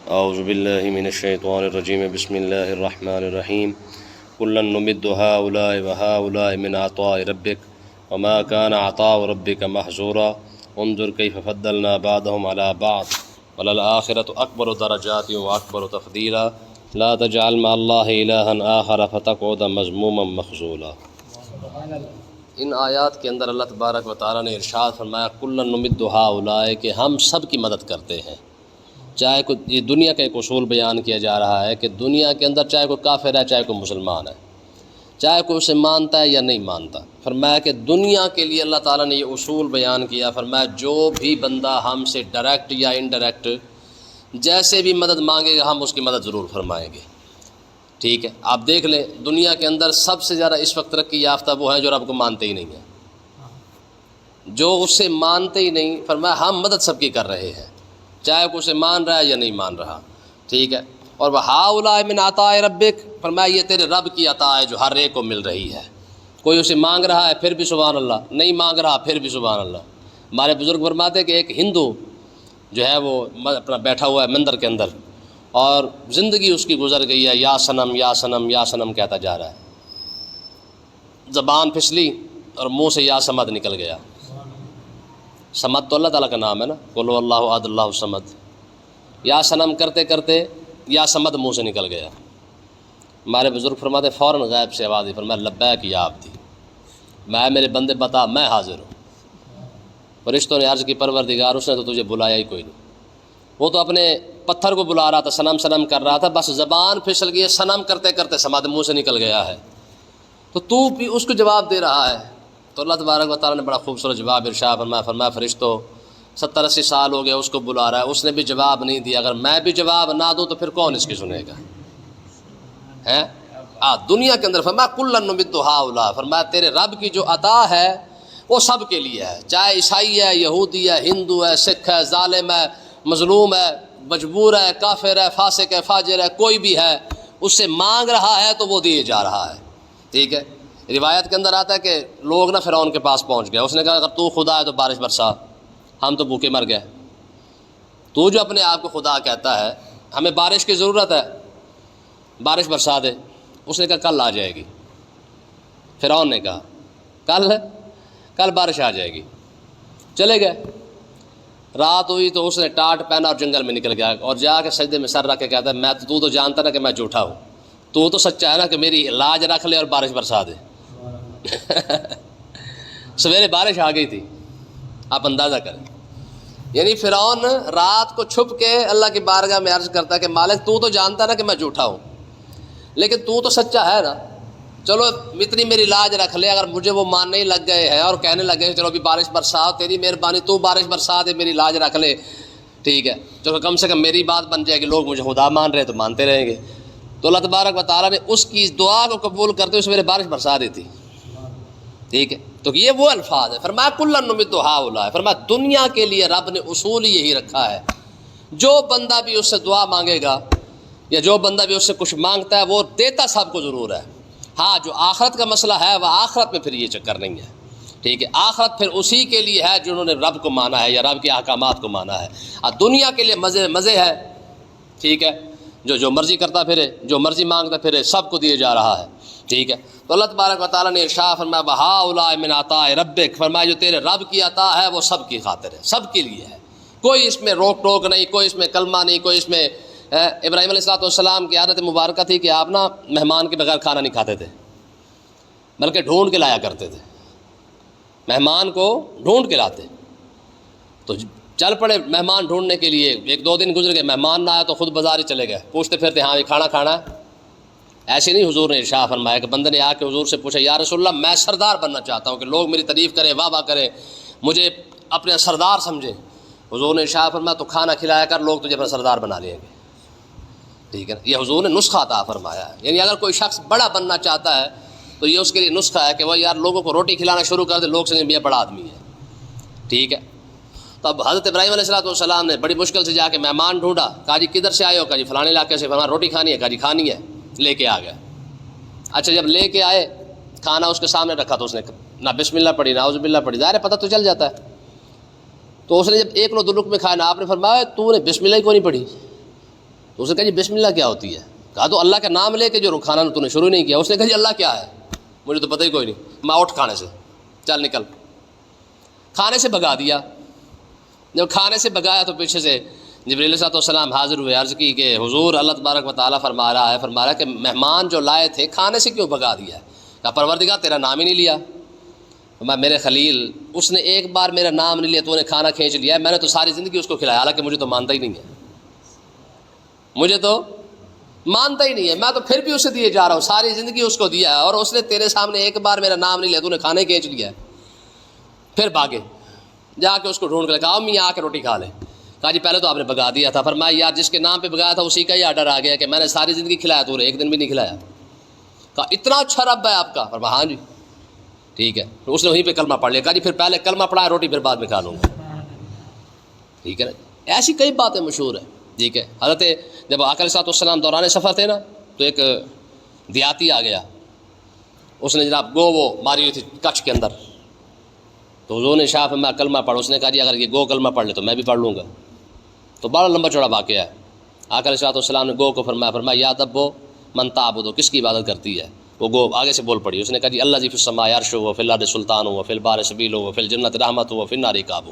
اعوذ باللہ من الشیطان الرجیم بسم اللہ الرحمن الرحیم کلا نمد ہؤلاء وہؤلاء من عطاء ربک وما كان عطاء ربک محظورا انظر کیف فضلنا بعضهم على بعض وللآخرة اکبر درجات واکبر تفضیلا لا تجعل مع اللہ الہا آخر فتقعد مذموما مخذولا۔ ان آیات کے اندر اللہ تبارک و تعالیٰ نے ارشاد فرمایا کلا نمد ہؤلاء کہ ہم سب کی مدد کرتے ہیں۔ چاہے کوئی یہ دنیا کا ایک اصول بیان کیا جا رہا ہے کہ دنیا کے اندر چاہے کوئی کافر ہے چاہے کوئی مسلمان ہے، چاہے کوئی اسے مانتا ہے یا نہیں مانتا، فرمایا کہ دنیا کے لیے اللہ تعالیٰ نے یہ اصول بیان کیا، فرمایا جو بھی بندہ ہم سے ڈائریکٹ یا انڈائریکٹ جیسے بھی مدد مانگے گا ہم اس کی مدد ضرور فرمائیں گے۔ ٹھیک ہے، آپ دیکھ لیں دنیا کے اندر سب سے زیادہ اس وقت ترقی یافتہ وہ ہیں جو رب کو مانتے ہی نہیں ہیں، جو اس سے مانتے ہی نہیں، فرمایا ہم مدد سب کی کر رہے ہیں، چاہے کوئی اسے مان رہا ہے یا نہیں مان رہا۔ ٹھیک ہے، اور وہؤلاء من عطاء ربک، فرمایا یہ تیرے رب کی عطا ہے جو ہر ایک کو مل رہی ہے، کوئی اسے مانگ رہا ہے پھر بھی سبحان اللہ، نہیں مانگ رہا پھر بھی سبحان اللہ۔ ہمارے بزرگ فرماتے کہ ایک ہندو جو ہے وہ اپنا بیٹھا ہوا ہے مندر کے اندر اور زندگی اس کی گزر گئی ہے یا صنم یا صنم یا صنم کہتا جا رہا ہے، زبان پھسلی اور منہ سے یا صمد نکل گیا۔ صمد تو اللہ تعالیٰ کا نام ہے نا، قل هو اللہ احد اللہ الصمد، یا صنم کرتے کرتے یا صمد منہ سے نکل گیا۔ ہمارے بزرگ فرماتے فوراً غیب سے آواز دی، فرمایا لبیک یا عبدی، میں میرے بندے بتا میں حاضر ہوں۔ فرشتوں نے عرض کی پروردگار اس نے تو تجھے بلایا ہی کوئی نہیں، وہ تو اپنے پتھر کو بلا رہا تھا، صنم صنم کر رہا تھا، بس زبان پھسل گئی، صنم کرتے کرتے صمد منہ سے نکل گیا ہے، تو بھی اس کو جواب دے رہا ہے۔ تو اللہ تبارک و تعالیٰ نے بڑا خوبصورت جواب ارشاد فرمایا فرشتوں 70-80 سال ہو گئے اس کو بلا رہا ہے، اس نے بھی جواب نہیں دیا، اگر میں بھی جواب نہ دوں تو پھر کون اس کی سنے گا؟ ہے دنیا کے اندر فرمایا کلا نمد ہؤلاء، فرمایا تیرے رب کی جو عطا ہے وہ سب کے لیے ہے، چاہے عیسائی ہے، یہودی ہے، ہندو ہے، سکھ ہے، ظالم ہے، مظلوم ہے، مجبور ہے، کافر ہے، فاسق ہے، فاجر ہے، کوئی بھی ہے اس سے مانگ رہا ہے تو وہ دیے جا رہا ہے۔ ٹھیک ہے، روایت کے اندر آتا ہے کہ لوگ نا فرعون کے پاس پہنچ گئے، اس نے کہا اگر تو خدا ہے تو بارش برسا، ہم تو بھوکے مر گئے، تو جو اپنے آپ کو خدا کہتا ہے ہمیں بارش کی ضرورت ہے، بارش برسا دے۔ اس نے کہا کل آ جائے گی، فرعون نے کہا کل بارش آ جائے گی، چلے گئے۔ رات ہوئی تو اس نے ٹاٹ پہنا اور جنگل میں نکل گیا اور جا کے سجدے میں سر رکھ کے کہتا ہے میں تو جانتا نا کہ میں جھوٹا ہوں، تو سچا ہے نا کہ میری لاج رکھ لے اور بارش برسا دے۔ سویرے بارش آ گئی تھی، آپ اندازہ کریں، یعنی فرعون رات کو چھپ کے اللہ کی بارگاہ میں عرض کرتا ہے کہ مالک تو جانتا نا کہ میں جھوٹا ہوں، لیکن تو سچا ہے نا، چلو اتنی میری لاج رکھ لے، اگر مجھے وہ ماننے ہی لگ گئے ہیں اور کہنے لگے چلو ابھی بارش برسا، تیری مہربانی تو بارش برسا دے، میری لاج رکھ لے، ٹھیک ہے، چلو کم سے کم میری بات بن جائے گی، لوگ مجھے خدا مان رہے تو مانتے رہیں گے۔ تو اللہ تبارک و تعالیٰ نے اس کی دعا کو قبول کرتے ہوئے سویرے بارش برسا دیتی۔ ٹھیک ہے، تو یہ وہ الفاظ ہے، فرمایا کلا نمد ہؤلاء، فرمایا دنیا کے لیے رب نے اصول یہی رکھا ہے، جو بندہ بھی اس سے دعا مانگے گا یا جو بندہ بھی اس سے کچھ مانگتا ہے وہ دیتا سب کو ضرور ہے۔ ہاں جو آخرت کا مسئلہ ہے وہ آخرت میں پھر یہ چکر نہیں ہے۔ ٹھیک ہے، آخرت پھر اسی کے لیے ہے جنہوں نے رب کو مانا ہے یا رب کے احکامات کو مانا ہے۔ دنیا کے لیے مزے ہے، ٹھیک ہے، جو مرضی کرتا پھرے، جو مرضی مانگتا پھرے، سب کو دیے جا رہا ہے۔ ٹھیک ہے، تو اللہ تبارک و تعالیٰ نے ارشاد فرمایا وہؤلاء من عطاء ربک، فرمایا جو تیرے رب کی عطا ہے وہ سب کی خاطر ہے، سب کے لیے ہے، کوئی اس میں روک ٹوک نہیں، کوئی اس میں کلمہ نہیں، کوئی اس میں ابراہیم علیہ السلام کی عادت مبارکہ تھی کہ آپ نا مہمان کے بغیر کھانا نہیں کھاتے تھے، بلکہ ڈھونڈ کے لایا کرتے تھے، مہمان کو ڈھونڈ کے لاتے، تو چل پڑے مہمان ڈھونڈنے کے لیے، 1-2 دن گزر گئے، مہمان نہ آیا تو خود بازار ہی چلے گئے، پوچھتے پھرتے ہاں یہ کھانا ہے۔ ایسے نہیں حضور نے ارشاد فرمایا کہ بندے نے آ کے حضور سے پوچھا یا رسول اللہ میں سردار بننا چاہتا ہوں کہ لوگ میری تعریف کریں، واہ واہ کریں، مجھے اپنے سردار سمجھیں۔ حضور نے ارشاد فرمایا تو کھانا کھلایا کر، لوگ تجھے اپنا سردار بنا لیں گے۔ ٹھیک ہے، یہ حضور نے نسخہ عطا فرمایا ہے، یعنی اگر کوئی شخص بڑا بننا چاہتا ہے تو یہ اس کے لیے نسخہ ہے کہ وہ یار لوگوں کو روٹی کھلانا شروع کر دے، لوگ سمجھیں یہ بڑا آدمی ہے۔ ٹھیک ہے، تو اب حضرت ابراہیم علیہ السلام نے بڑی مشکل سے جا کے مہمان ڈھونڈا، کہا جی کدھر سے آئے ہو؟ کہا جی فلانے علاقے سے۔ فرمایا روٹی کھانی ہے؟ کہا جی کھانی ہے، لے کے آ گئے۔ اچھا جب لے کے آئے کھانا اس کے سامنے رکھا تو اس نے نہ بسم اللہ پڑھی نہ اعوذ باللہ پڑھی، ظاہر ہے پتہ تو چل جاتا ہے۔ تو اس نے جب 1 لقمے میں کھایا نا، آپ نے فرمایا تو نے بسم اللہ کیوں نہیں پڑھی؟ تو اس نے کہا جی بسم اللہ کیا ہوتی ہے؟ کہا تو اللہ کا نام لے کے جو کھانا تو نے شروع نہیں کیا. اس نے کہا جی اللہ کیا ہے؟ مجھے تو پتہ ہی کوئی نہیں. میں اٹھ کھانے سے، چل نکل. کھانے سے بھگا دیا. جب کھانے سے بھگایا تو پیچھے سے جبریل علیہ السلام حاضر ہوئے، عرض کی کہ حضور اللہ تبارک و تعالیٰ فرما رہا ہے کہ مہمان جو لائے تھے کھانے سے کیوں بھگا دیا ہے؟ کہا پروردگار تیرا نام ہی نہیں لیا. میں میرے خلیل، اس نے ایک بار میرا نام نہیں لیا تو نے کھانا کھینچ لیا ہے. میں نے تو ساری زندگی اس کو کھلایا، حالانکہ مجھے تو مانتا ہی نہیں ہے، مجھے تو مانتا ہی نہیں ہے. میں تو پھر بھی اسے دیے جا رہا ہوں، ساری زندگی اس کو دیا ہے، اور اس نے تیرے سامنے ایک بار میرا نام نہیں لیا تو نے کھانے کھینچ لیا ہے. پھر بھاگے، جا کے اس کو ڈھونڈ کر کہا امی آ کے روٹی کھا لے. کہا جی پہلے تو آپ نے بھگا دیا تھا. فرمایا یار جس کے نام پہ بھگایا تھا اسی کا ہی آرڈر آ گیا کہ میں نے ساری زندگی کھلایا تو ایک دن بھی نہیں کھلایا. کہا اتنا اچھا رب ہے آپ کا؟ فرمایا ہاں جی ٹھیک ہے. اس نے وہیں پہ کلمہ پڑھ لیا. کہا جی پھر پہلے کلمہ پڑھا، روٹی پھر بعد میں کھا لوں گا. ٹھیک ہے نا. ایسی کئی باتیں مشہور ہیں. ٹھیک ہے. حضرت جب آقا علیہ السلام دوران سفر تھے نا تو ایک دیہاتی آ گیا، اس نے جناب گو وہ ماری ہوئی تھی کچھ کے اندر. تو حضور نے شاہ میں کلمہ پڑھو. اس نے کہا جی اگر یہ گو کلمہ پڑھ لے تو میں بھی پڑھ لوں گا. تو بڑا لمبا چوڑا واقعہ ہے. آقا علیہ السلام نے گو کو فرمایا یا دبو من تعبدو، کس کی عبادت کرتی ہے؟ وہ گو آگے سے بول پڑی. اس نے کہا جی اللہ جی فی السماء عرش و فی الارض سلطان و فی البحر سبیل و فی الجنت رحمت و فی النار عقاب.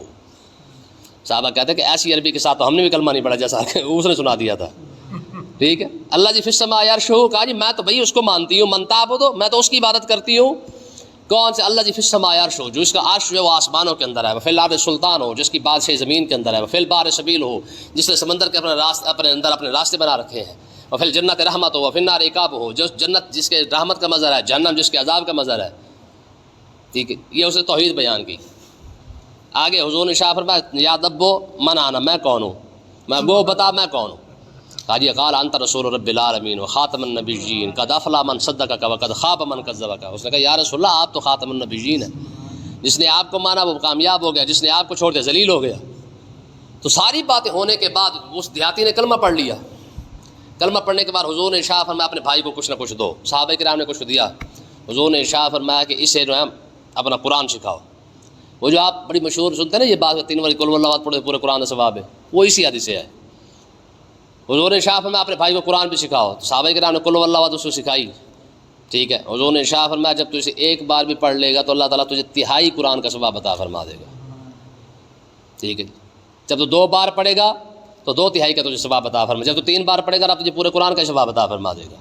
صحابہ کہتے ہیں کہ ایسی عربی کے ساتھ تو ہم نے بھی کلمہ نہیں پڑھا جیسا اس نے سنا دیا تھا. ٹھیک ہے. اللہ جی فی السماء عرش ہو، کہا جی میں تو بھائی اس کو مانتی ہوں. من تعبدو، میں تو اس کی عبادت کرتی ہوں. کون سے؟ اللہ جی فی السماء عرش ہو، جو اس کا عرش جو ہے وہ آسمانوں کے اندر ہے. فی الارض سلطان ہو، جس کی بادشاہی زمین کے اندر ہے. فی البحر سبیل ہو، جس نے سمندر کے اپنے اندر اپنے راستے بنا رکھے ہیں. اور فی الجنت رحمت ہو، فی النار عقاب ہو، جو جنت جس کے رحمت کا مظہر ہے، جہنم جس کے عذاب کا مظہر ہے. ٹھیک ہے. یہ اس نے توحید بیان کی. آگے حضور نے شاہ فرمایا یا دبو من آنا، میں کون ہوں؟ میں وہ بتا میں کون ہوں؟ کہا جی قال انت رسول رب العالمین و خاتم النبیین قد افلح من صدقک و قد خاب من کذبک. اس نے کہا یا رسول اللہ آپ تو خاتم النبیین ہیں، جس نے آپ کو مانا وہ کامیاب ہو گیا، جس نے آپ کو چھوڑ دیا ذلیل ہو گیا. تو ساری باتیں ہونے کے بعد اس دیہاتی نے کلمہ پڑھ لیا. کلمہ پڑھنے کے بعد حضور نے ارشاد فرمایا اپنے بھائی کو کچھ نہ کچھ دو. صحابہ کرام نے کچھ دیا. حضور نے ارشاد فرمایا کہ اسے جو ہے اپنا قرآن سکھاؤ. وہ جو آپ بڑی مشہور سنتے ہیں نا یہ بات 3 بار قل واللہ پڑھے پورے قرآن کا ثواب ہے، وہ اسی حدیث سے ہے. حضور نے ارشاد فرمایا اپنے بھائی کو قرآن بھی سکھاؤ. تو صحابہ کرام نے قل واللہ اس کو سکھائی. ٹھیک ہے. حضور نے ارشاد فرمایا جب تو اسے ایک بار بھی پڑھ لے گا تو اللہ تعالیٰ تجھے تہائی قرآن کا ثواب عطا فرما دے گا. ٹھیک ہے. جب تو 2 بار پڑھے گا تو 2 تہائی کا تجھے ثواب عطا فرما. جب تو 3 بار پڑھے گا رب تجھے پورے قرآن کا ثواب عطا فرما دے گا.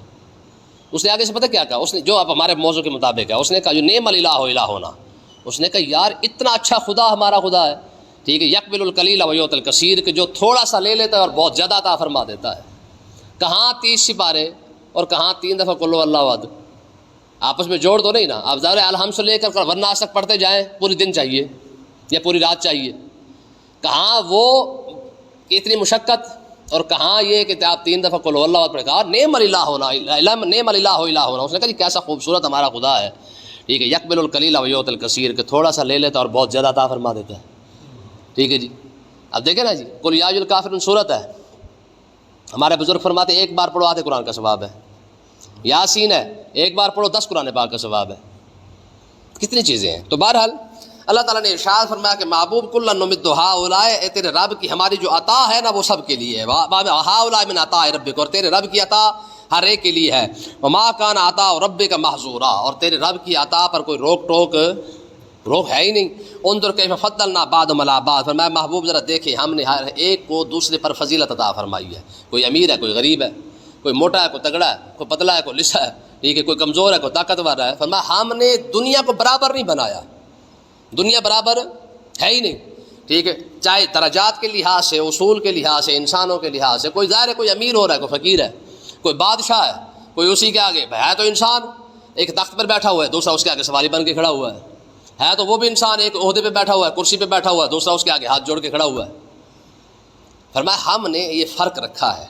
اس نے آگے سے پتہ کیا کہا؟ اس نے جو اب ہمارے موضوع کے مطابق ہے، اس نے کہا جو نعم الالہ الہنا. اس نے کہا یار اتنا اچھا خدا ہمارا خدا ہے. ٹھیک ہے. یقبل القلیل و یؤتی الکثیر، کہ جو تھوڑا سا لے لیتا ہے اور بہت زیادہ عطا فرما دیتا ہے. کہاں 30 سپارے اور کہاں 3 دفعہ قل واللہ احد. آپس میں جوڑ دو نہیں نا. آپ ظاہر الحمد سے لے کر ورناس تک پڑھتے جائیں، پوری دن چاہیے یا پوری رات چاہیے. کہاں وہ اتنی مشقت اور کہاں یہ کہ آپ 3 دفعہ قل واللہ احد پڑھے. کہا نعم الالہ ہونا، نعم الالہ الہنا. اس نے کہا جی کیسا خوبصورت ہمارا خدا ہے. ٹھیک ہے. یقبل القلیل و یؤتی الکثیر، کہ تھوڑا سا لے لیتا اور بہت زیادہ عطا فرما دیتا ہے. ٹھیک ہے جی. اب دیکھیں نا جی قل یا ایھا الکافرون سورت ہے. ہمارے بزرگ فرماتے ایک بار پڑھو آدھے قرآن کا ثواب ہے. یاسین ہے ایک بار پڑھو 10 قرآن پاک کا ثواب ہے. کتنی چیزیں ہیں. تو بہرحال اللہ تعالیٰ نے ارشاد فرمایا کہ محبوب کلا نمد ہؤلاء، اے تیرے رب کی ہماری جو عطا ہے نا وہ سب کے لیے ہے. ہؤلاء من عطاء ربک، اور تیرے رب کی عطا ہر ایک کے لیے ہے. وما کان عطاء ربک محظورا، اور تیرے رب کی عطا پر کوئی روک ہے ہی نہیں. انظر کیف فضلنا بعضهم علی بعض. فرمایا محبوب ذرا دیکھیں ہم نے ہر ایک کو دوسرے پر فضیلت عطا فرمائی ہے. کوئی امیر ہے، کوئی غریب ہے، کوئی موٹا ہے، کوئی تگڑا ہے، کوئی پتلا ہے، کوئی لسا ہے. ٹھیک ہے. کوئی کمزور ہے، کوئی طاقتور ہے. فرمایا ہم نے دنیا کو برابر نہیں بنایا. دنیا برابر ہے ہی نہیں. ٹھیک ہے. چاہے درجات کے لحاظ سے، اصول کے لحاظ سے، انسانوں کے لحاظ سے. کوئی ظاہر ہے کوئی امیر ہو رہا ہے، کوئی فقیر ہے، کوئی بادشاہ ہے، کوئی اسی کے آگے ہے تو انسان. ایک تخت پر بیٹھا ہوا ہے، دوسرا اس کے آگے سواری بن کے کھڑا ہوا ہے تو وہ بھی انسان. ایک عہدے پہ بیٹھا ہوا ہے، کرسی پہ بیٹھا ہوا ہے، دوسرا اس کے آگے ہاتھ جوڑ کے کھڑا ہوا ہے. فرمایا ہم نے یہ فرق رکھا ہے.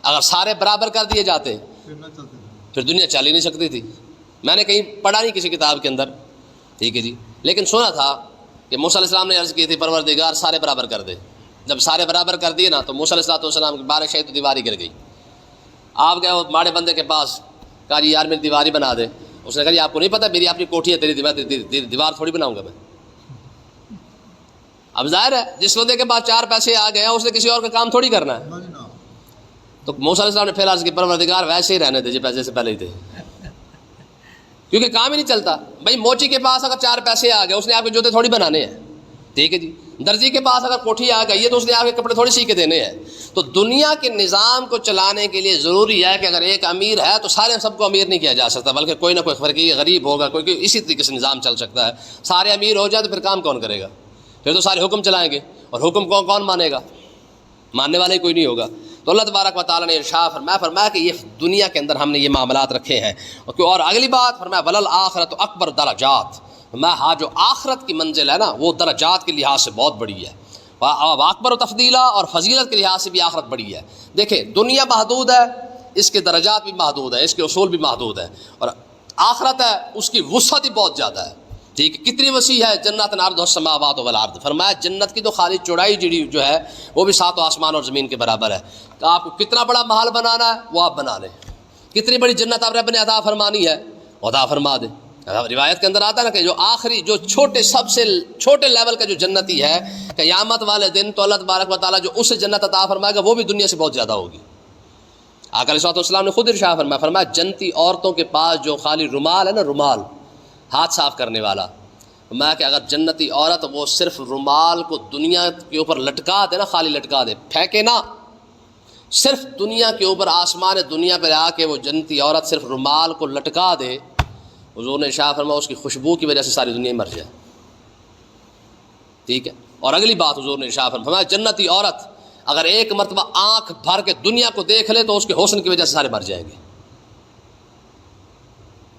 اگر سارے برابر کر دیے جاتے پھر دنیا چل ہی نہیں سکتی تھی. میں نے کہیں پڑھا نہیں کسی کتاب کے اندر. ٹھیک ہے جی. لیکن سنا تھا کہ موسیٰ علیہ السلام نے عرض کی تھی پروردگار سارے برابر کر دے. جب سارے برابر کر دیے نا تو موسیٰ علیہ السلام کی بارش آئی تو دیواری گر گئی. آپ گئے ماڑے بندے کے پاس، کہا جی یار میری دیواری بنا دے. اس نے کہا جی آپ کو نہیں پتا میری اپنی کوٹھی ہے، تیری دیوار تھوڑی بناؤں گا میں. اب ظاہر ہے جس بندے کے پاس 4 پیسے آ گئے اس نے کسی اور کا کام تھوڑی کرنا ہے. تو موسیٰ علیہ السلام نے پھر عرض کی پروردگار ویسے ہی رہنے دے جی پیسے سے پہلے ہی تھے، کیونکہ کام ہی نہیں چلتا. بھائی موچی کے پاس اگر 4 پیسے آ گئے، اس نے آپ کے جوتے تھوڑی بنانے ہیں، ٹھیک ہے جی. درزی کے پاس اگر کوٹھی آ گئی ہے تو اس نے آپ کے کپڑے تھوڑی سی کے دینے ہیں. تو دنیا کے نظام کو چلانے کے لیے ضروری ہے کہ اگر ایک امیر ہے تو سارے سب کو امیر نہیں کیا جا سکتا، بلکہ کوئی نہ کوئی فرقی غریب ہوگا، کوئی اسی طریقے سے نظام چل سکتا ہے. سارے امیر ہو جائے تو پھر کام کون کرے گا؟ پھر تو سارے حکم چلائیں گے، اور حکم کون مانے گا؟ ماننے والا ہی کوئی نہیں ہوگا. تو اللہ تبارک و تعالیٰ نے ارشاد فرمایا کہ یہ دنیا کے اندر ہم نے یہ معاملات رکھے ہیں. اور اگلی بات فرمایا ولل آخرت اکبر درجات، ہاں جو آخرت کی منزل ہے نا وہ درجات کے لحاظ سے بہت بڑی ہے، اکبر و تفضیلہ اور فضیلت کے لحاظ سے بھی آخرت بڑی ہے. دیکھیں دنیا محدود ہے، اس کے درجات بھی محدود ہیں، اس کے اصول بھی محدود ہیں، اور آخرت ہے اس کی وسعت ہی بہت زیادہ ہے. ٹھیک ہے، کتنی وسیع ہے؟ جنت عرض السماوات والارض. فرمایا جنت کی تو خالی چوڑائی جو ہے وہ بھی 7 آسمان اور زمین کے برابر ہے. کہ آپ کو کتنا بڑا محل بنانا ہے وہ آپ بنا لیں، کتنی بڑی جنت آپ رب نے عطا فرمانی ہے عطا فرما دیں. روایت کے اندر آتا ہے نا کہ جو آخری جو سب سے چھوٹے لیول کا جو جنتی ہے، قیامت والے دن تو اللہ تبارک و تعالیٰ جو اس جنت عطا فرمائے گا وہ بھی دنیا سے بہت زیادہ ہوگی. آقا علیہ السلام نے خود ارشاد فرمایا جنتی عورتوں کے پاس جو خالی رومال ہے نا، رومال ہاتھ صاف کرنے والا، میں کہ اگر جنتی عورت وہ صرف رومال کو دنیا کے اوپر لٹکا دے نا، خالی لٹکا دے، پھینکے نا، صرف دنیا کے اوپر آسمان دنیا پہ آ کے وہ جنتی عورت صرف رومال کو لٹکا دے، حضور نے ارشاد فرمایا اس کی خوشبو کی وجہ سے ساری دنیا مر جائے. ٹھیک ہے. اور اگلی بات حضور نے ارشاد فرمایا جنتی عورت اگر ایک مرتبہ آنکھ بھر کے دنیا کو دیکھ لے تو اس کے حسن کی وجہ سے سارے مر جائیں گے.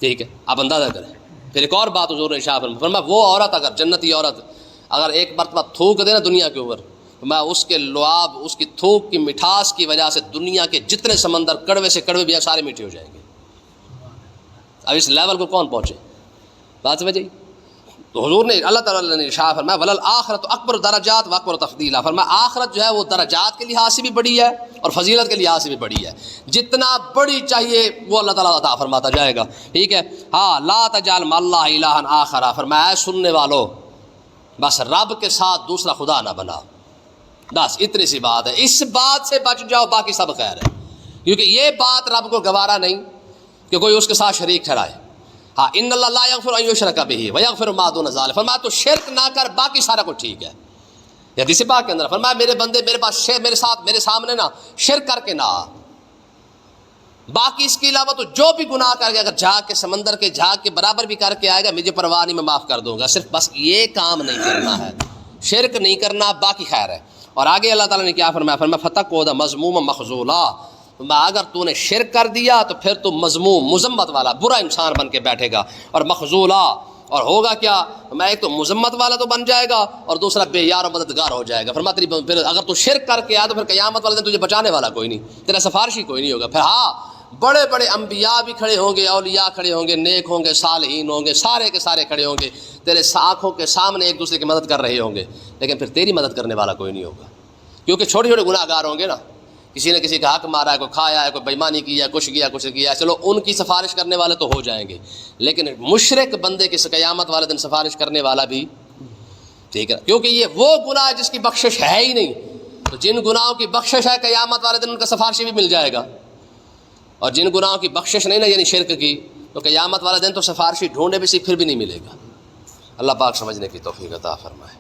ٹھیک ہے، آپ اندازہ کریں. پھر ایک اور بات حضور نے ارشاد فرمایا وہ عورت اگر جنتی عورت اگر ایک مرتبہ تھوک دے نا دنیا کے اوپر، میں اس کے لعاب، اس کی تھوک کی مٹھاس کی وجہ سے دنیا کے جتنے سمندر کڑوے سے کڑوے بھی سارے میٹھے ہو جائیں گے. اب اس لیول کو کون پہنچے؟ بات سمجھ گئی؟ تو حضور نے اللہ تعالیٰ نے ارشاد فرمایا ولل آخرت اکبر درجات و اکبر تفضیلہ. فرمایا آخرت جو ہے وہ درجات کے لحاظ سے بھی بڑی ہے اور فضیلت کے لحاظ سے بھی بڑی ہے. جتنا بڑی چاہیے وہ اللہ تعالیٰ عطا فرماتا جائے گا. ٹھیک ہے. ہاں لا تجعل مع اللہ الہا آخر. فرمایا سننے والو بس رب کے ساتھ دوسرا خدا نہ بنا، بس اتنی سی بات ہے. اس بات سے بچ جاؤ، باقی سب خیر ہے، کیونکہ یہ بات رب کو گوارا نہیں کہ کوئی اس کے ساتھ شریک ٹھہرائے. ہاں ان اللہ لا یغفر ان یشرک بہ ویغفر ما دون ذلک. فرمایا تو شرک نہ کر، باقی سارا کچھ ٹھیک ہے. حدیث پاک کے اندر فرمایا میرے بندے میرے پاس میرے ساتھ میرے سامنے نا شرک کر کے نہ آ، باقی اس کے علاوہ تو جو بھی گناہ کر کے اگر جھاگ کے سمندر کے جھاگ کے برابر بھی کر کے آئے گا مجھے پرواہ نہیں، میں معاف کر دوں گا. صرف بس یہ کام نہیں کرنا ہے، شرک نہیں کرنا، باقی خیر ہے. اور آگے اللہ تعالیٰ نے کیا فرمایا فتقعد مذموما مخذولا. اگر تو نے شرک کر دیا تو پھر تو مذموم مذمت والا برا انسان بن کے بیٹھے گا، اور مخذولا اور ہوگا کیا؟ میں ایک تو مذمت والا تو بن جائے گا اور دوسرا بے یار و مددگار ہو جائے گا. فرمایا پھر اگر تو شرک کر کے آیا تو پھر قیامت والے دن تجھے بچانے والا کوئی نہیں، تیرا سفارشی کوئی نہیں ہوگا. پھر ہاں بڑے بڑے انبیاء بھی کھڑے ہوں گے، اولیاء کھڑے ہوں گے، نیک ہوں گے، صالحین ہوں گے، سارے کے سارے کھڑے ہوں گے تیرے آنکھوں کے سامنے ایک دوسرے کی مدد کر رہے ہوں گے، لیکن پھر تیری مدد کرنے والا کوئی نہیں ہوگا. کیونکہ چھوٹے چھوٹے گناہ گار ہوں گے نا، کسی نے کسی کا حق مارا ہے، کوئی کھایا ہے، کوئی بےمانی کی ہے، کچھ کیا، چلو ان کی سفارش کرنے والے تو ہو جائیں گے، لیکن مشرک بندے کی قیامت والے دن سفارش کرنے والا بھی ٹھیک ہے، کیونکہ یہ وہ گناہ جس کی بخشش ہے ہی نہیں. تو جن گناہوں کی بخشش ہے قیامت والے دن ان کا سفارشی بھی مل جائے گا، اور جن گناہوں کی بخشش نہیں نا یعنی شرک کی، تو قیامت والے دن تو سفارشی ڈھونڈے بھی پھر بھی نہیں ملے گا. اللہ پاک سمجھنے کی توفیق عطا فرمائے.